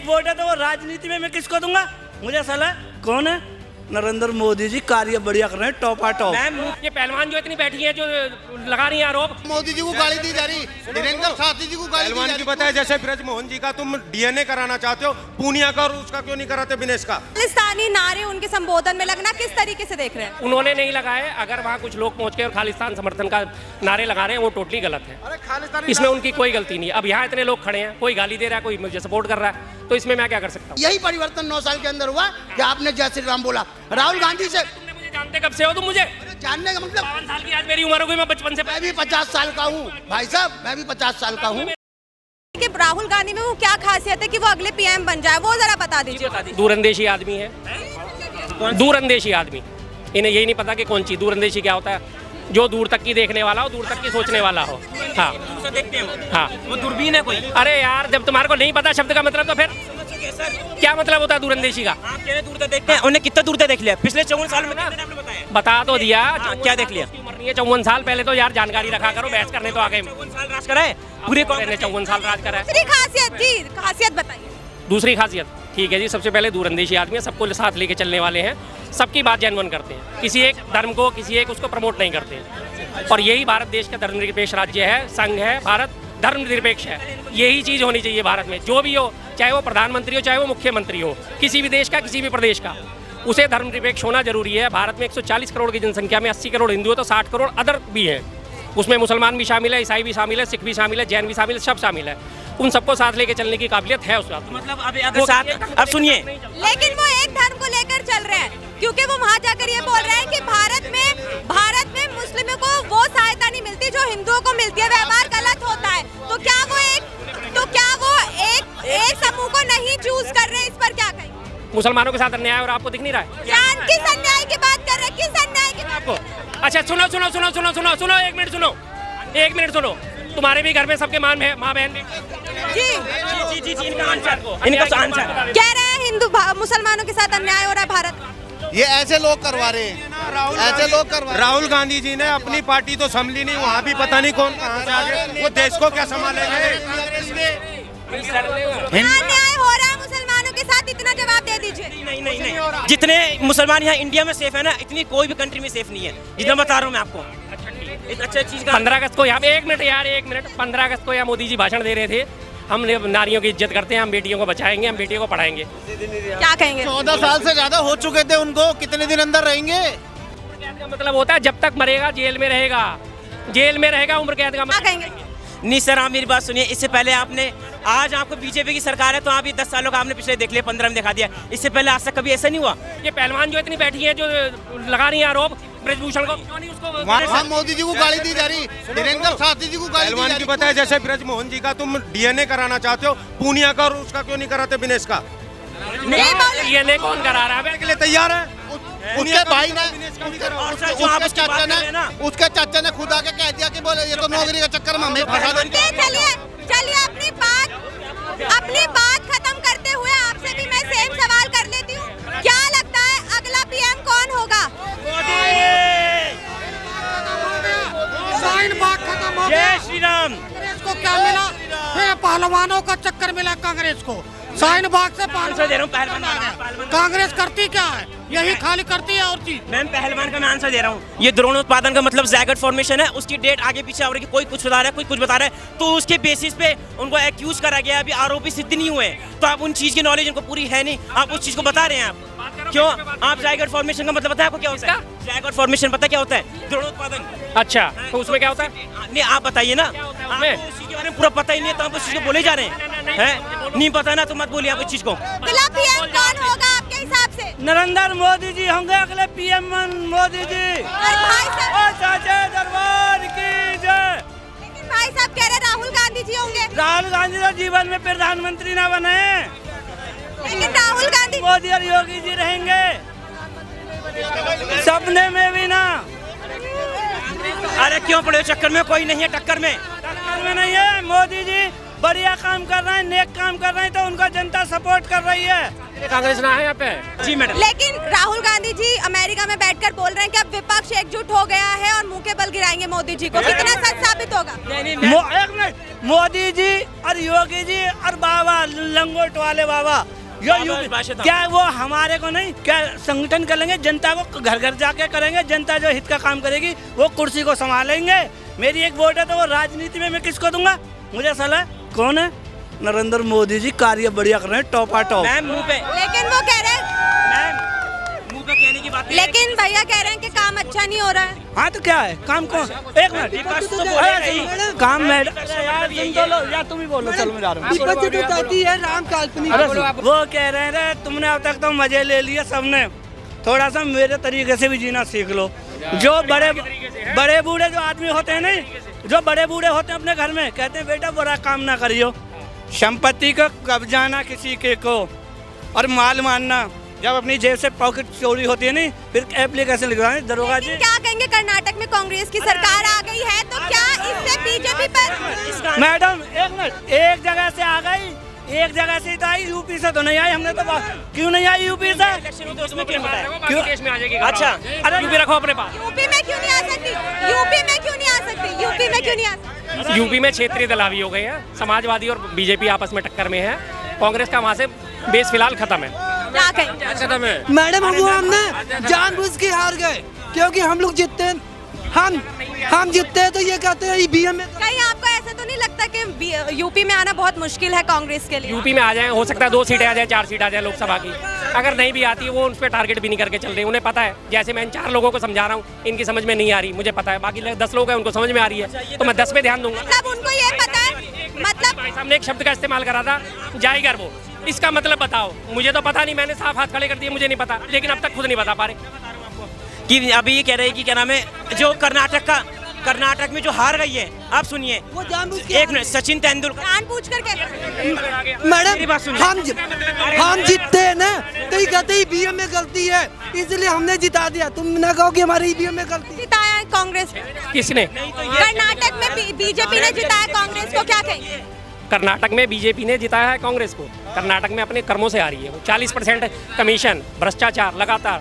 Vote है तो वो राजनीति में मैं किसको दूंगा? मुझे साला कौन है? नरेंद्र मोदी जी कार्य बढ़िया कर रहे हैं, टॉप टॉप। ये पहलवान जो इतनी बैठी है जो लगा रही है आरोप, मोदी जी को गाली दी जा रही, वीरेंद्र साथी जी को गाली दी जा रही। बताया जैसे ब्रजमोहन जी का तुम डीएनए कराना चाहते हो, पूनिया का और उसका क्यों नहीं कराते विनेश का? खालिस्तानी नारे उनके संबोधन में लगना किस तरीके से देख रहे हैं? उन्होंने नहीं लगाए। अगर वहाँ कुछ लोग पहुँच के और खालिस्तान समर्थन का नारे लगा रहे हैं वो टोटली गलत है। इसमें उनकी कोई गलती नहीं है। अब यहाँ इतने लोग खड़े हैं, कोई गाली दे रहा है, कोई मुझे सपोर्ट कर रहा है, तो इसमें मैं क्या कर सकता हूँ? यही परिवर्तन 9 साल के अंदर हुआ कि आपने जय श्री राम बोला। राहुल गांधी से मुझे जानते कब से हो तुम? मुझे जानने का मतलब 52 साल की आज मेरी उम्र हो गई, मैं बचपन से। मैं भी 50 साल का हूँ भाई साहब, मैं भी 50 साल का हूँ। कि राहुल गांधी में वो क्या खासियत है कि वो अगले पीएम बन जाए, वो जरा बता दीजिए। दूरंदेशी आदमी है, दूरंदेशी आदमी। इन्हें यही नहीं पता कि कौन चीज दूरंदेशी क्या होता है। जो दूर तक की देखने वाला हो, दूर तक की सोचने वाला हो। हाँ देखते हो, हाँ, वो दूरबीन है कोई। अरे यार, जब तुम्हारे को नहीं पता शब्द का मतलब तो फिर क्या मतलब होता है दूरंदेशी का? आप कह रहे दूर तक देखते हैं, उन्हें कितना दूर तक देख लिया पिछले 54 साल में? कितने आपने बताया? बता तो दिया। क्या देख लिया? 54 साल पहले तो यार जानकारी रखा करो, बहस करने तो आ गए। 54 साल राज करा है पूरे कांग्रेस ने, 54 साल राज करा है। दूसरी खासियत जी, खासियत बताइए। दूसरी खासियत, ठीक है जी, सबसे पहले दूरंदेशी आदमी है, सबको साथ लेके चलने वाले हैं, सबकी बात जेन्युइन करते हैं, किसी एक धर्म को, किसी एक उसको प्रमोट नहीं करते हैं। और यही भारत देश का धर्मनिरपेक्ष राज्य है, संघ है, भारत धर्मनिरपेक्ष है। यही चीज़ होनी चाहिए भारत में, जो भी हो, चाहे वो प्रधानमंत्री हो, चाहे वो मुख्यमंत्री हो, किसी भी देश का, किसी भी प्रदेश का, उसे धर्मनिरपेक्ष होना जरूरी है। भारत में 140 करोड़ की जनसंख्या में 80 करोड़ हिंदू है, तो 60 करोड़ अदर भी हैं। उसमें मुसलमान भी शामिल है, ईसाई भी शामिल है, सिख भी शामिल है, जैन भी शामिल है, सब शामिल है। उन सबको साथ लेके चलने की काबिलियत है उस बात। मतलब अगर साथ, अब सुनिए, लेकिन वो एक धर्म को लेकर चल रहे हैं, क्योंकि वो वहाँ जाकर ये बोल रहे हैं कि भारत में मुस्लिमों को वो सहायता नहीं मिलती जो हिंदुओं को मिलती है, व्यवहार गलत होता है। तो क्या वो एक समूह को नहीं चूज कर रहे हैं? इस पर क्या कहेंगे? मुसलमानों के साथ अन्याय और आपको दिख नहीं रहा है? किस अन्याय की बात कर रहे हैं? किस अन्याय की बात? आपको अच्छा सुनो, एक मिनट सुनो। तुम्हारे भी घर में सबके माँ बहन भी? जी, इनका आंसर कह रहे हैं हिंदू मुसलमानों के साथ अन्याय हो रहा है भारत। ये ऐसे लोग करवा रहे हैं, ऐसे लोग करवा। राहुल गांधी जी ने अपनी पार्टी तो संभली नहीं, वहाँ भी पता नहीं कौन कहाँ से आ गए, वो देश को क्या संभालेंगे? अन्याय हो रहा है मुसलमानों के साथ, इतना जवाब दे दीजिए। नहीं, जितने मुसलमान यहाँ इंडिया में सेफ है ना, इतनी कोई भी कंट्री में सेफ नहीं है, जितना बता रहा हूँ मैं आपको। एक अच्छा चीज का 15 अगस्त को यहाँ पे, एक मिनट 15 अगस्त को यहाँ मोदी जी भाषण दे रहे थे, हम नारियों की इज्जत करते हैं, हम बेटियों को बचाएंगे, हम बेटियों को पढ़ाएंगे। क्या कहेंगे? 14 साल से ज्यादा हो चुके थे उनको, कितने दिन अंदर रहेंगे? उम्र कैद का मतलब होता है जब तक मरेगा जेल में रहेगा, उम्र कैद का क्या कहेंगे? नहीं सर, आप मेरी बात सुनिए। इससे पहले आपने, आज आपको बीजेपी की सरकार है तो आप ये 10 सालों का आपने पिछले देख लिया, 15 में दिखा दिया। इससे पहले आज तक कभी ऐसा नहीं हुआ। ये पहलवान जो इतनी बैठी है जो लगा रही है आरोप ब्रजभूषण को, क्यों नहीं उसको? वहाँ मोदी जी को गाली दी जा रही, वीरेंद्र साथी जी को गाली दी जा रही। बताया जैसे ब्रजमोहन जी का तुम डीएनए कराना चाहते हो, पूनिया का और उसका क्यों नहीं कराते विनेश का? डीएनए कौन करा रहा है? के लिए तैयार है? उसके भाई ने, उसके चाचा ने खुद आके कह दिया कि बोले ये तो नौकरी का चक्कर में हमें फंसा देंगे। चलिए अपनी बात खत्म करते हुए आपसे भी मैं सेम सवाल कर लेती हूँ। क्या लगता है अगला पीएम कौन होगा? शाहीन बाग खत्म हो गया। जय श्री राम। कांग्रेस को क्या मिला? ये पहलवानों का चक्कर मिला कांग्रेस को। शाहीन बाग से आंसर दे रहा हूँ, पहलवान। कांग्रेस करती क्या है? यही खाली करती है और चीज। मैम पहलवान का मैं आंसर दे रहा हूँ। ये ड्रोन उत्पादन का मतलब ज़ैगट फॉर्मेशन है, उसकी डेट आगे पीछे हो रही है, कोई कुछ बता रहा है, कोई कुछ बता रहा है, तो उसके बेसिस पे उनको एक्यूज करा गया। अभी आरोपी सिद्ध नहीं हुए, तो आप उन चीज की नॉलेज उनको पूरी है नहीं, आप उस चीज को बता रहे हैं। आप क्यों? आप ज़ैगट फॉर्मेशन का मतलब पता है आपको क्या होता है? ज़ैगट फॉर्मेशन पता क्या होता है? ड्रोन उत्पादन। अच्छा, तो उसमें क्या होता है? नहीं, आप बताइए ना, आपको उसी के बारे में पूरा पता ही नहीं है, तो आप उस चीज को बोले जा रहे हैं। नहीं पता ना तो मत बोलिए आप उस चीज को। अगला पीएम कौन होगा आपके हिसाब से? नरेंद्र मोदी जी होंगे अगले पीएम। मोदी जी साचे दरबार की जय। लेकिन भाई साहब कह रहे राहुल गांधी जी होंगे। राहुल गांधी तो जीवन में प्रधानमंत्री ना बने, लेकिन राहुल गांधी, मोदी और योगी जी रहेंगे, सपने में भी ना। अरे क्यों पड़े चक्कर में? कोई नहीं है टक्कर में नहीं है। मोदी जी बढ़िया काम कर रहे हैं, नेक काम कर रहे हैं, तो उनका जनता सपोर्ट कर रही है। कांग्रेस ना है यहाँ पे। जी मैडम। लेकिन राहुल गांधी जी अमेरिका में बैठकर बोल रहे हैं कि अब विपक्ष एकजुट हो गया है और मुंह के बल गिराएंगे मोदी जी को। कितना सच साबित होगा? एक मिनट, मोदी जी और योगी जी और बाबा लंगोट वाले बाबा क्या वो हमारे को नहीं, क्या संगठन करेंगे, जनता को घर घर जाके करेंगे, जनता जो हित का काम करेगी वो कुर्सी को संभालेंगे। मेरी एक वोट है तो वो राजनीति में मैं किसको दूंगा? मुझे सलाह कौन है? नरेंद्र मोदी जी कार्य बढ़िया कर रहे हैं, टॉप मैम मुंह पे, लेकिन वो कह रहे हैं, मैम मुंह पे कहने की बात नहीं है। लेकिन भैया कह रहे हैं कि काम अच्छा नहीं हो रहा है। हाँ तो क्या है काम कौन? एक मिनट, विपक्ष तो बोलेगा ही। काम मैडम यार तुम तो लो या तुम ही बोलो, चलो मैं जा रहा हूँ। वो कह रहे हैं तुमने अब तक तो मजे ले लिए सबने, थोड़ा सा मेरे तरीके से भी जीना सीख लो। जो बड़े बूढ़े जो आदमी होते हैं नहीं, जो बड़े बूढ़े होते हैं अपने घर में, कहते हैं बेटा बुरा काम ना करियो, संपत्ति को कब्जाना किसी के को और माल मानना, जब अपनी जेब से पॉकेट चोरी होती है नहीं, फिर एप्लीकेशन लिखवाएं दरोगा जी। क्या कहेंगे, कर्नाटक में कांग्रेस की सरकार आ गई है तो क्या इससे बीजेपी पर? मैडम एक मिनट, एक जगह से आ गई, एक जगह से तो आई, यूपी से तो नहीं आई। हमने तो क्यों नहीं आई यूपी से? क्यों केस में आ जाएगी? अच्छा, अरे यूपी रखो अपने पास। यूपी में क्यों नहीं आ सकती? यूपी में क्यों नहीं आ सकती? यूपी में क्यों नहीं आ सकती? यूपी में क्षेत्रीय दल हावी हो गए हैं, समाजवादी और बीजेपी आपस में टक्कर में है। कांग्रेस का वहाँ से बेस फिलहाल खत्म है। क्या कहेंगे? खत्म है मैडम, वो हमने जानबूझ के हार गए क्योंकि हम लोग जीतते हैं, हम जीतते हैं तो ये कहते हैं ईवीएम में। कहीं आपको ऐसा तो नहीं लगता कि यूपी में आना बहुत मुश्किल है कांग्रेस के लिए? यूपी में आ जाए, हो सकता है 2 सीटें आ जाए, 4 सीट आ जाए लोकसभा की। अगर नहीं भी आती वो उन पर टारगेट भी नहीं करके चल रहे, उन्हें पता है। जैसे मैं इन 4 लोगों को समझा रहा हूँ, इनकी समझ में नहीं आ रही, मुझे पता है। बाकी 10 लोग हैं उनको समझ में आ रही है, तो मैं 10 पे ध्यान दूंगा। मतलब उनको ये पता है, मतलब भाई साहब ने एक शब्द का इस्तेमाल करा था, जाएगर वो, इसका मतलब बताओ। मुझे तो पता नहीं, मैंने साफ हाथ खड़े कर दिए, मुझे नहीं पता, लेकिन अब तक खुद नहीं बता पा रहे कि अभी ये कह रहे हैं कि क्या नाम है, जो कर्नाटक में जो हार गई है, आप सुनिए वो जानबूझ के एक मिनट, सचिन तेंदुलकर। जानबूझ कर कहते मेरी बात मैडम, सुनिए। हम जीतते हैं ना तो ये कहते हैं ईवीएम में गलती है, इसलिए हमने जिता दिया। तुम ना कहो कि हमारी ईवीएम में गलती है। जिताया है कांग्रेस, किसने? कर्नाटक में बीजेपी ने जिताया कांग्रेस को, क्या कहेंगे? कर्नाटक में बीजेपी ने जिताया है कांग्रेस को। कर्नाटक में अपने कर्मों से आ रही है वो। 40% कमीशन, भ्रष्टाचार लगातार।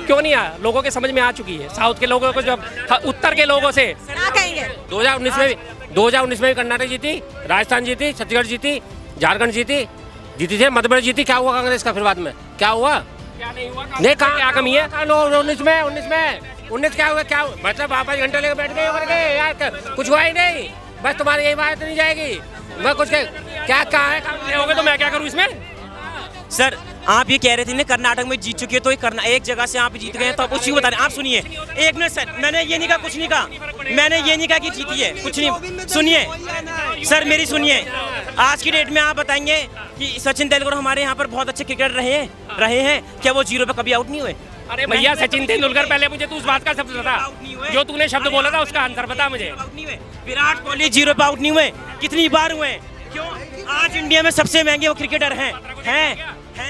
क्यों नहीं आया? लोगों के समझ में आ चुकी है। साउथ के लोगों को, जब उत्तर के लोगों से क्या कहेंगे? 2019 में भी कर्नाटक जीती, राजस्थान जीती, छत्तीसगढ़ जीती, झारखंड जीती थे, मध्य प्रदेश जीती। क्या हुआ कांग्रेस का फिर बाद में? क्या हुआ? नहीं, कहाँ क्या कमी है? 19 क्या हुआ? मतलब आप 5 घंटे लेकर बैठ गए यार, कुछ हुआ ही नहीं। बस तुम्हारी यही बात नहीं जाएगी। मैं कुछ क्या कहा है होगा तो मैं क्या करूँ इसमें? सर, आप ये कह रहे थे ना कर्नाटक में जीत चुके, तो एक जगह से आप जीत गए हैं, तो आप उसी को बता रहे हैं। आप सुनिए एक मिनट सर, मैंने ये नहीं कहा, कुछ नहीं कहा, मैंने ये नहीं कहा कि जीती है, कुछ नहीं। सुनिए सर, मेरी सुनिए। आज की डेट में आप बताएंगे कि सचिन तेंदुलकर हमारे यहाँ पर बहुत अच्छे क्रिकेटर रहे हैं, क्या वो 0 पे कभी आउट नहीं हुए? अरे भैया, सचिन तेंदुलकर, पहले मुझे तू उस बात का शब्द बता, जो तूने शब्द बोला था उसका आंसर बता मुझे। विराट कोहली 0 पे आउट नहीं हुए, कितनी बार हुए? क्यों? आज इंडिया में सबसे महंगे वो क्रिकेटर हैं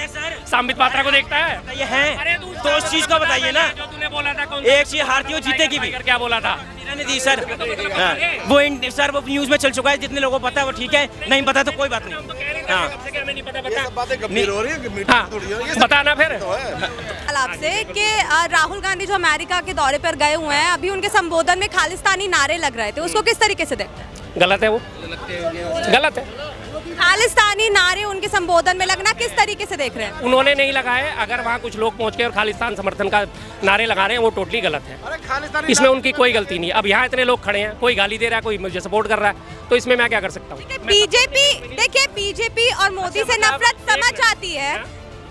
सर। संबित पात्रा को देखता है ये हैं, तो उस चीज को बताइए ना। जो तूने बोला था कौन एक चीज हारती हो जीतेगी भी। क्या बोला था? नहीं दी सर। वो न्यूज में चल चुका है, जितने लोगों को पता है वो ठीक है, नहीं पता तो कोई बात नहीं। हाँ, बताना फिर आपसे कि राहुल गांधी जो अमेरिका के दौरे पर गए हुए हैं, अभी उनके संबोधन में खालिस्तानी नारे लग रहे थे, उसको किस तरीके से देखते हैं? गलत है, वो गलत है। खालिस्तानी नारे उनके संबोधन में लगना किस तरीके से देख रहे हैं? उन्होंने नहीं लगाए। अगर वहाँ कुछ लोग पहुँच के और खालिस्तान समर्थन का नारे लगा रहे हैं, वो टोटली गलत है। इसमें उनकी कोई गलती नहीं है। अब यहाँ इतने लोग खड़े हैं, कोई गाली दे रहा है, कोई मुझे सपोर्ट कर रहा है, तो इसमें मैं क्या कर सकता हूँ? बीजेपी, देखिए बीजेपी और मोदी से नफरत समझ आती है,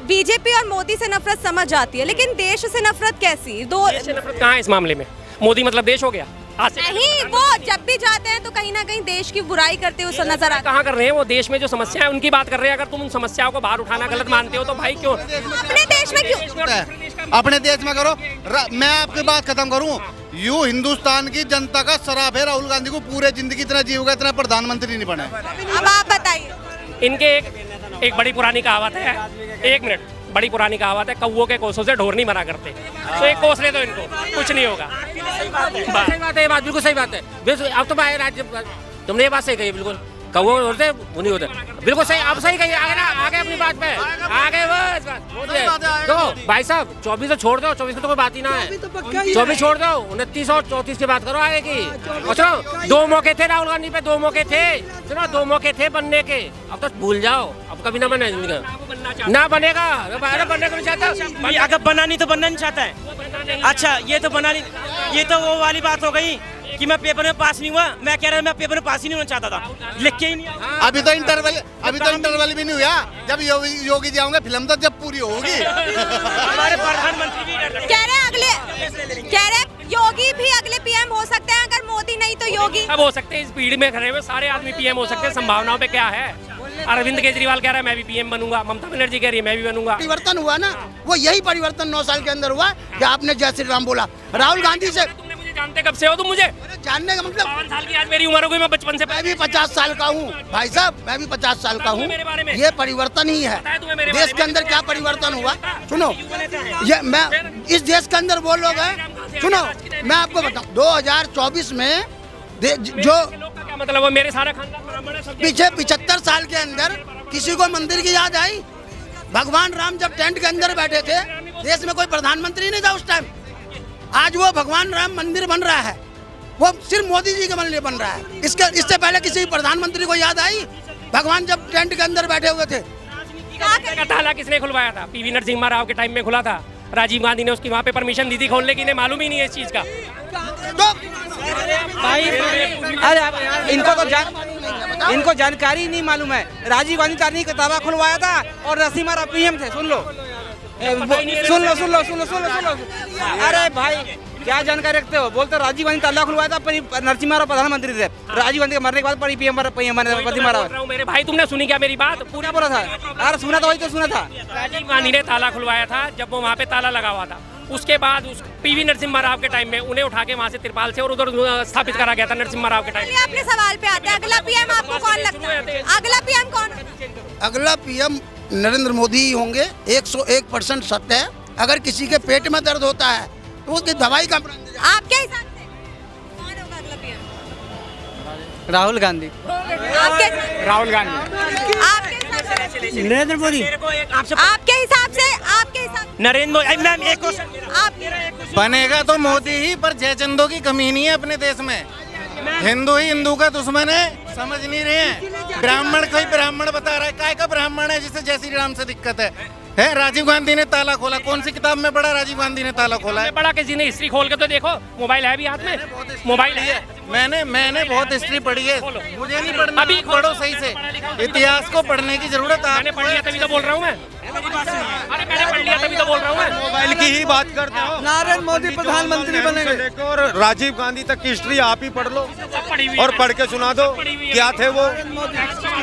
बीजेपी और मोदी से नफरत समझ आती है, लेकिन देश से नफरत कैसी? नफरत कहाँ है इस मामले में? मोदी मतलब देश हो गया? नहीं, वो जब भी जाते हैं तो कहीं ना कहीं देश की बुराई करते हुए नजर आते हैं। कहाँ कर रहे हैं? वो देश में जो समस्या है उनकी बात कर रहे हैं। अगर तुम उन समस्याओं को बाहर उठाना गलत मानते हो तो भाई क्यों अपने देश में क्यों? अपने देश में करो। मैं आपकी बात खत्म करूं, यूं हिंदुस्तान की जनता का शराब है राहुल गांधी को पूरे जिंदगी इतना जीवगा, इतना प्रधानमंत्री नहीं बने। अब आप बताइए। इनके एक बड़ी पुरानी कहावत है, 1 मिनट, बड़ी पुरानी कहावत है, कौवों के कोसों से ढोर नहीं मरा करते। तो एक कोस ले दो इनको, कुछ नहीं होगा। सही बात है, ये बात बिल्कुल सही बात है। अब तो राज्य, तुमने ये बात सही कही बिल्कुल। कौवे होते वो नहीं होते। बिल्कुल सही, आप सही कहिए, आगे ना, आगे अपनी बात पे आगे बस तो भाई साहब 24 तो छोड़ दो, 24 तो कोई बात ही ना है, 24 छोड़ दो, 29 और 34 की बात करो आगे की। और सुनो 2 मौके थे राहुल गांधी पे, 2 मौके थे, सुनो 2 मौके थे बनने के, अब तो भूल जाओ, अब कभी ना बने, ना बनेगा, बनने को नहीं चाहता, अगर बना नहीं तो बनना नहीं चाहता है। अच्छा ये तो बना नहीं, ये तो वो वाली बात हो गई कि मैं पेपर में पास नहीं हुआ, मैं कह रहा मैं पेपर में पास ही नहीं होना चाहता था, लिख के ही नहीं। अभी तो इंटरवल भी नहीं हुआ, जब योगी जी आएंगे फिल्म तो जब पूरी होगी। हमारे प्रधानमंत्री भी कह रहे योगी भी अगले पीएम हो सकते हैं, अगर मोदी नहीं तो योगी। अब हो सकते हैं, इस भीड़ में खड़े हुए सारे आदमी पीएम हो सकते हैं, संभावनाओं पे क्या है। अरविंद केजरीवाल कह रहा है मैं भी पीएम बनूंगा, ममता बनर्जी कह रही है मैं भी बनूंगा। परिवर्तन हुआ ना, वो यही परिवर्तन 9 साल के अंदर हुआ कि आपने जय श्री राम बोला। राहुल गांधी से तुमने मुझे जानते कब से हो तुम? मुझे जानने का मतलब 52 साल की आज मेरी उम्र हो गई, मैं बचपन से मैं भी 50 साल का हूँ भाई साहब, मैं भी 50 साल का हूँ। मेरे बारे में ये परिवर्तन ही है देश के अंदर। क्या परिवर्तन हुआ सुनो, ये मैं इस देश के अंदर वो लोग हैं, सुनो मैं आपको बताऊँ 2024 में जो क्या मतलब वो मेरे सारा खानदान ब्राह्मण है, सब पीछे 75 साल के अंदर किसी को मंदिर की याद आई? भगवान राम जब टेंट के अंदर बैठे थे, देश में कोई प्रधानमंत्री नहीं था उस टाइम। आज वो भगवान राम मंदिर बन रहा है, वो सिर्फ मोदी जी के लिए बन रहा है। इससे पहले किसी प्रधानमंत्री को याद आई भगवान जब टेंट के अंदर बैठे हुए थे? का ताला किसने खुलवाया था? पीवी नरसिम्हा राव के टाइम में खुला था, राजीव गांधी ने उसकी वहाँ पे परमिशन दी थी खोलने की, इन्हें मालूम ही नहीं है इस चीज का। तो अरे इनको जानकारी नहीं मालूम है। राजीव गांधी तानी का ताला खुलवाया था और नरसिम्हा राव पीएम थे। सुन लो। अरे भाई क्या जानकारी रखते हो? बोलते राजीव गांधी ताला खुलवाया था, नरसिम्हा राव प्रधानमंत्री थे, राजीव गांधी के मरने के बाद पीएम मेरे भाई तुमने सुनी क्या मेरी बात? पूरा बोला था। अरे सुना था, वही तो सुना था। राजीव गांधी ने ताला खुलवाया था जब वो वहाँ पे ताला लगा हुआ था। उसके बाद उस पीवी नरसिम्हा राव के टाइम में उन्हें उठा के वहाँ से तिरपाल से और उधर स्थापित करा गया था नरसिम्हा राव के टाइम में। अपने सवाल पे आते हैं, अगला पीएम आपको कौन लगता है? अगला पीएम कौन? अगला पीएम नरेंद्र मोदी ही होंगे, 101% सत्य है। अगर किसी के पेट में दर्द होता है तो उसकी दवाई का आपके हिसाब से कौन होगा अगला पीएम? राहुल गांधी। आपके राहुल गांधी। आपके हिसाब से नरेंद्र मोदी। आपके हिसाब से नरेंद्र मोदी। मैम एक बनेगा तो मोदी ही, पर जयचंदों की कमी नहीं है अपने देश में। हिंदू ही हिंदू का दुश्मन है, समझ नहीं रहे हैं। ब्राह्मण कोई ब्राह्मण बता रहा है, काय का ब्राह्मण है जिसे जय श्री राम से दिक्कत है? राजीव गांधी ने ताला खोला, कौन सी किताब में पढ़ा राजीव गांधी ने ताला खोला है? पढ़ा किसी ने? हिस्ट्री खोल के तो देखो, मोबाइल है भी हाथ में, मोबाइल है। मैंने बहुत हिस्ट्री पढ़ी है, मुझे नहीं पढ़ना। अभी पढ़ो सही से, इतिहास को पढ़ने की जरूरत है। मैंने पढ़ लिया तभी तो बोल रहा हूँ मैं। अरे मैंने पढ़ लिया तभी तो बोल रहा हूँ मैं। मोबाइल की ही बात करते हो। नरेंद्र मोदी प्रधानमंत्री बनेंगे। और राजीव गांधी तक की हिस्ट्री आप ही पढ़ लो और पढ़ के सुना दो क्या थे वो।